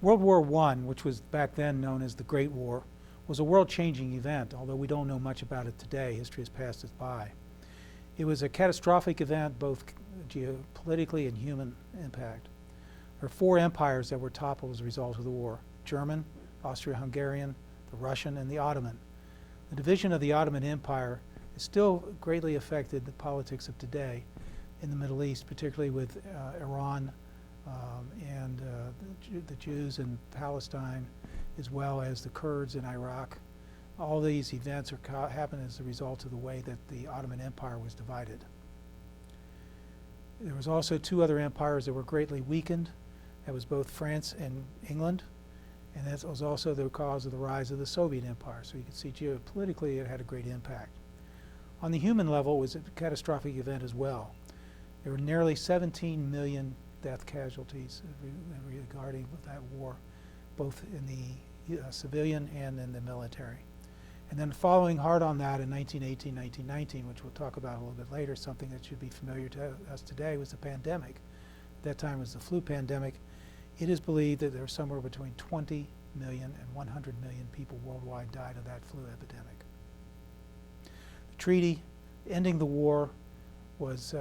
World War I, which was back then known as the Great War, was a world-changing event, although we don't know much about it today. History has passed us by. It was a catastrophic event, both geopolitically and human impact. There are 4 empires that were toppled as a result of the war: German, Austro-Hungarian, the Russian, and the Ottoman. The division of the Ottoman Empire has still greatly affected the politics of today in the Middle East, particularly with Iran and the Jews in Palestine, as well as the Kurds in Iraq. All these events happened as a result of the way that the Ottoman Empire was divided. There was also 2 other empires that were greatly weakened. That was both France and England, and that was also the cause of the rise of the Soviet Empire. So you can see geopolitically it had a great impact. On the human level, it was a catastrophic event as well. There were nearly 17 million death casualties regarding that war, both in the civilian and in the military. And then following hard on that in 1918, 1919, which we'll talk about a little bit later, something that should be familiar to us today, was the pandemic. At that time it was the flu pandemic. It is believed that there were somewhere between 20 million and 100 million people worldwide died of that flu epidemic. The treaty ending the war was,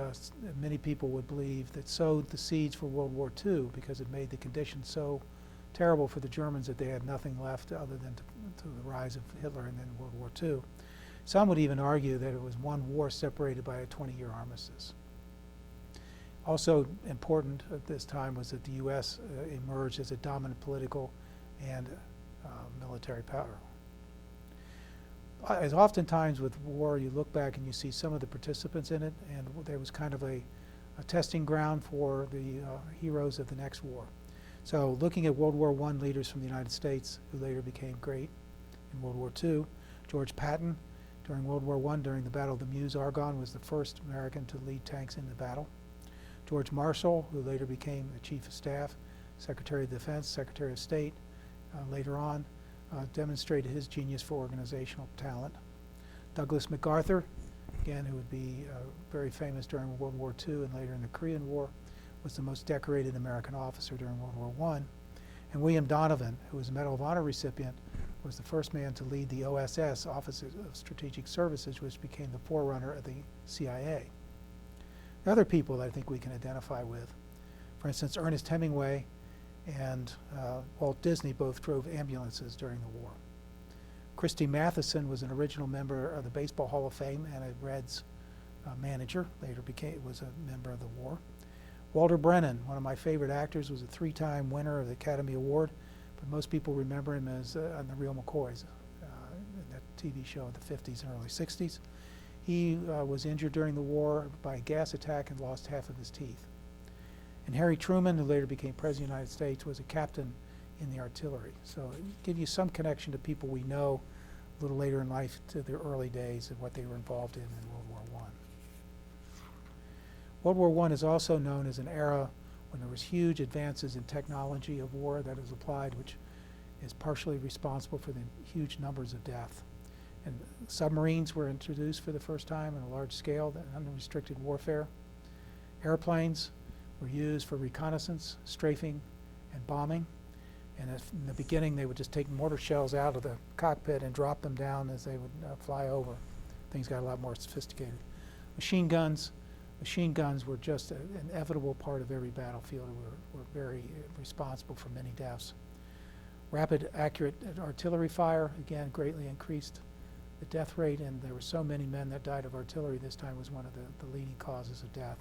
many people would believe, that sowed the seeds for World War II, because it made the conditions so terrible for the Germans that they had nothing left other than to the rise of Hitler and then World War II. Some would even argue that it was one war separated by a 20-year armistice. Also important at this time was that the U.S. Emerged as a dominant political and military power. As oftentimes with war, you look back and you see some of the participants in it, and there was kind of a testing ground for the heroes of the next war. So looking at World War I leaders from the United States, who later became great in World War II, George Patton, during World War I, during the Battle of the Meuse-Argonne, was the first American to lead tanks in the battle. George Marshall, who later became the Chief of Staff, Secretary of Defense, Secretary of State, later on, demonstrated his genius for organizational talent. Douglas MacArthur, again, who would be very famous during World War II and later in the Korean War, was the most decorated American officer during World War I. And William Donovan, who was a Medal of Honor recipient, was the first man to lead the OSS, Office of Strategic Services, which became the forerunner of the CIA. There are other people that I think we can identify with. For instance, Ernest Hemingway and Walt Disney both drove ambulances during the war. Christy Matheson was an original member of the Baseball Hall of Fame and a Reds manager, later was a member of the war. Walter Brennan, one of my favorite actors, was a 3-time winner of the Academy Award, but most people remember him as on The Real McCoys, that TV show in the 50s and early 60s. He was injured during the war by a gas attack and lost half of his teeth. And Harry Truman, who later became President of the United States, was a captain in the artillery. So it give you some connection to people we know a little later in life, to their early days and what they were involved in World War I. World War I is also known as an era when there was huge advances in technology of war that is applied, which is partially responsible for the huge numbers of death. And submarines were introduced for the first time on a large scale, unrestricted warfare. Airplanes were used for reconnaissance, strafing, and bombing. And in the beginning, they would just take mortar shells out of the cockpit and drop them down as they would fly over. Things got a lot more sophisticated. Machine guns were just an inevitable part of every battlefield and were very responsible for many deaths. Rapid, accurate artillery fire, again, greatly increased the death rate, and there were so many men that died of artillery this time was one of the leading causes of death.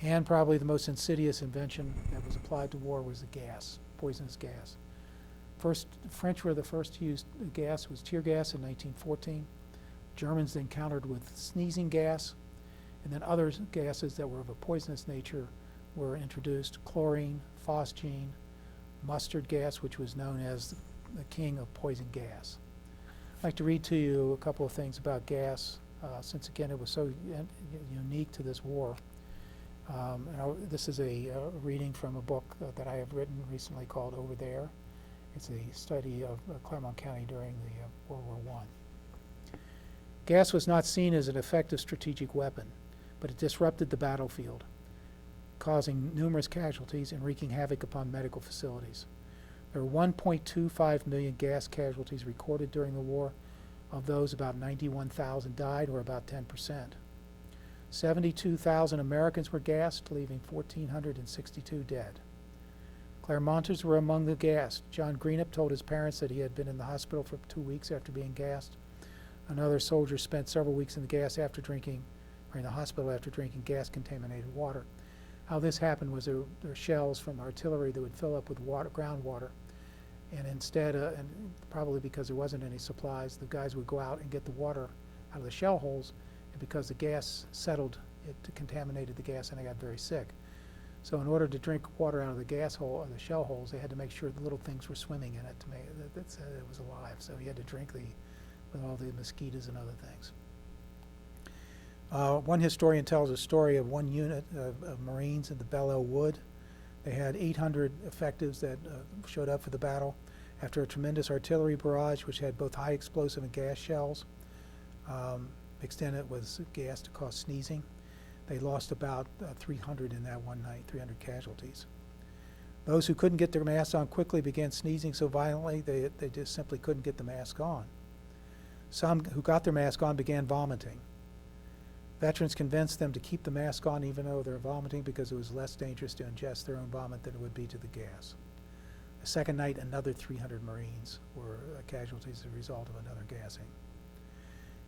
And probably the most insidious invention that was applied to war was the gas, poisonous gas. French were the first to use gas, was tear gas in 1914. Germans then countered with sneezing gas, and then other gases that were of a poisonous nature were introduced: chlorine, phosgene, mustard gas, which was known as the king of poison gas. I'd like to read to you a couple of things about gas, since again it was so unique to this war. This is a reading from a book that I have written recently called Over There. It's a study of Clermont County during the World War I. Gas was not seen as an effective strategic weapon, but it disrupted the battlefield, causing numerous casualties and wreaking havoc upon medical facilities. There were 1.25 million gas casualties recorded during the war. Of those, about 91,000 died, or about 10%. 72,000 Americans were gassed, leaving 1,462 dead. Clermonters were among the gassed. John Greenup told his parents that he had been in the hospital for 2 weeks after being gassed. Another soldier spent several weeks in the hospital after drinking gas-contaminated water. How this happened was there were shells from artillery that would fill up with groundwater, and instead, and probably because there wasn't any supplies, the guys would go out and get the water out of the shell holes, and because the gas settled, it contaminated the gas, and they got very sick. So in order to drink water out of the gas hole or the shell holes, they had to make sure the little things were swimming in it to make that it was alive. So you had to drink with all the mosquitoes and other things. One historian tells a story of one unit of Marines in the Belleau Wood. They had 800 effectives that showed up for the battle. After a tremendous artillery barrage, which had both high explosive and gas shells, mixed in it was gas to cause sneezing, they lost about 300 in that one night, 300 casualties. Those who couldn't get their masks on quickly began sneezing so violently they just simply couldn't get the mask on. Some who got their mask on began vomiting. Veterans convinced them to keep the mask on even though they're vomiting because it was less dangerous to ingest their own vomit than it would be to the gas. The second night, another 300 Marines were casualties as a result of another gassing.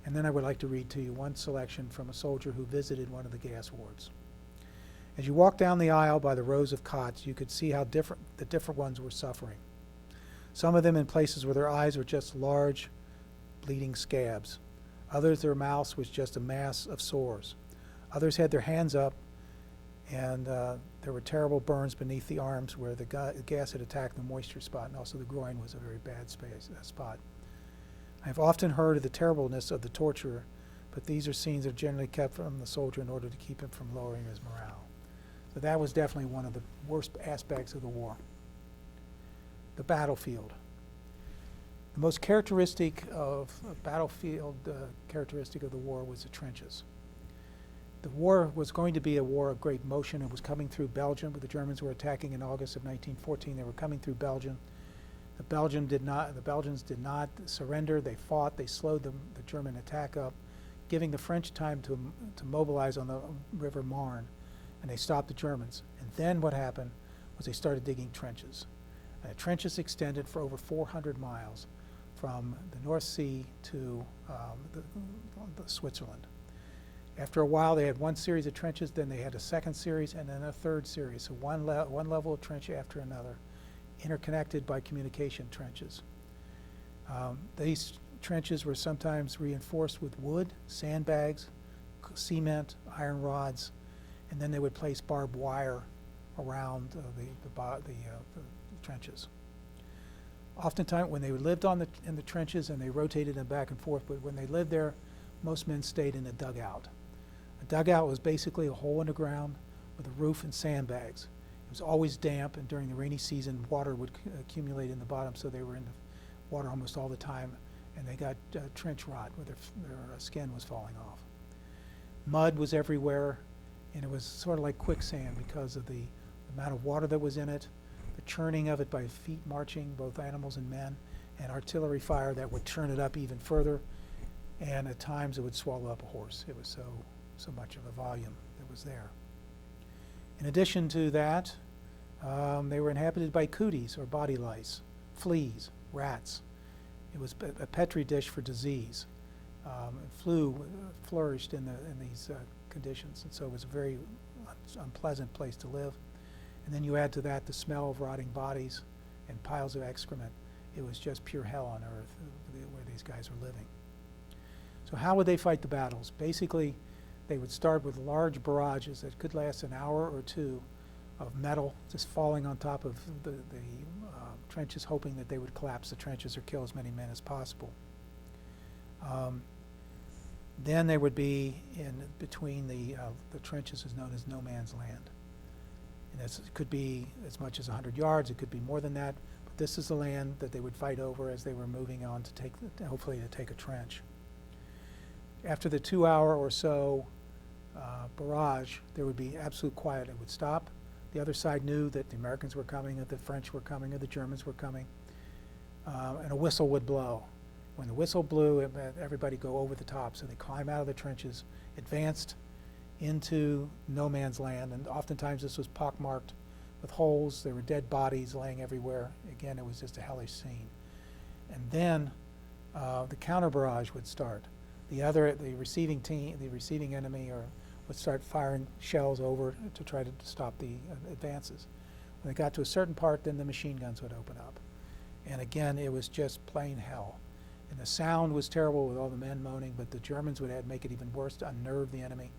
And then I would like to read to you one selection from a soldier who visited one of the gas wards. As you walked down the aisle by the rows of cots, you could see how the different ones were suffering. Some of them in places where their eyes were just large, bleeding scabs. Others, their mouths was just a mass of sores. Others had their hands up, and there were terrible burns beneath the arms where the gas had attacked the moisture spot, and also the groin was a very bad spot. I have often heard of the terribleness of the torture, but these are scenes that are generally kept from the soldier in order to keep him from lowering his morale. So that was definitely one of the worst aspects of the war. The battlefield. The most characteristic of battlefield characteristic of the war was the trenches. The war was going to be a war of great motion. It was coming through Belgium, but the Germans were attacking in August of 1914. They were coming through Belgium. The Belgians did not surrender. They fought. They slowed the German attack up, giving the French time to mobilize on the River Marne, and they stopped the Germans. And then what happened was they started digging trenches. And the trenches extended for over 400 miles from the North Sea to the Switzerland. After a while, they had one series of trenches, then they had a second series, and then a third series. So one level of trench after another, interconnected by communication trenches. These trenches were sometimes reinforced with wood, sandbags, cement, iron rods, and then they would place barbed wire around the trenches. Oftentimes, when they lived in the trenches and they rotated them back and forth, but when they lived there, most men stayed in a dugout. A dugout was basically a hole in the ground with a roof and sandbags. It was always damp, and during the rainy season, water would accumulate in the bottom, so they were in the water almost all the time, and they got trench rot where their skin was falling off. Mud was everywhere, and it was sort of like quicksand because of the amount of water that was in it, the churning of it by feet marching, both animals and men, and artillery fire that would churn it up even further, and at times it would swallow up a horse. It was so much of a volume that was there. In addition to that, they were inhabited by cooties or body lice, fleas, rats. It was a petri dish for disease. Flu flourished in these conditions, and so it was a very unpleasant place to live. And then you add to that the smell of rotting bodies and piles of excrement. It was just pure hell on earth where these guys were living. So how would they fight the battles? Basically, they would start with large barrages that could last an hour or two of metal just falling on top of the trenches, hoping that they would collapse the trenches or kill as many men as possible. Then they would be in between the trenches is known as no man's land. And it could be as much as 100 yards, it could be more than that, but this is the land that they would fight over as they were moving on to hopefully to take a trench. After the 2 hour or so barrage, there would be absolute quiet. It would stop. The other side knew that the Americans were coming, that the French were coming, or the Germans were coming, and a whistle would blow. When the whistle blew, it meant everybody go over the top. So they climb out of the trenches, advanced into no man's land, and oftentimes this was pockmarked with holes. There were dead bodies laying everywhere. Again, it was just a hellish scene. And then the counter barrage would start. The receiving enemy would start firing shells over to try to stop the advances. When they got to a certain part, then the machine guns would open up. And again, it was just plain hell. And the sound was terrible with all the men moaning, but the Germans would make it even worse to unnerve the enemy.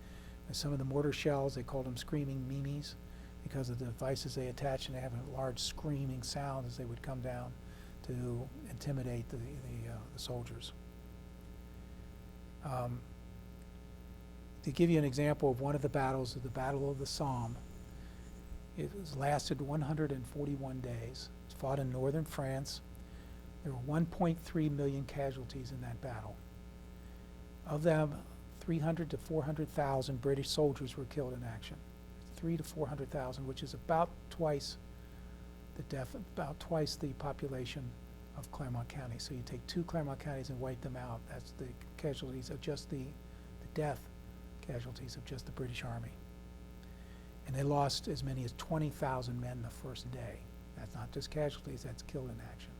And some of the mortar shells, they called them screaming mimes because of the devices they attached, and they have a large screaming sound as they would come down to intimidate the soldiers. To give you an example of one of the battles, the Battle of the Somme, it lasted 141 days. It was fought in northern France. There were 1.3 million casualties in that battle. Of them, 300 to 400,000 British soldiers were killed in action. 300 to 400,000, which is about twice the population of Clermont County. So you take 2 Clermont counties and wipe them out. That's the casualties of just the death casualties of just the British Army. And they lost as many as 20,000 men the first day. That's not just casualties, that's killed in action.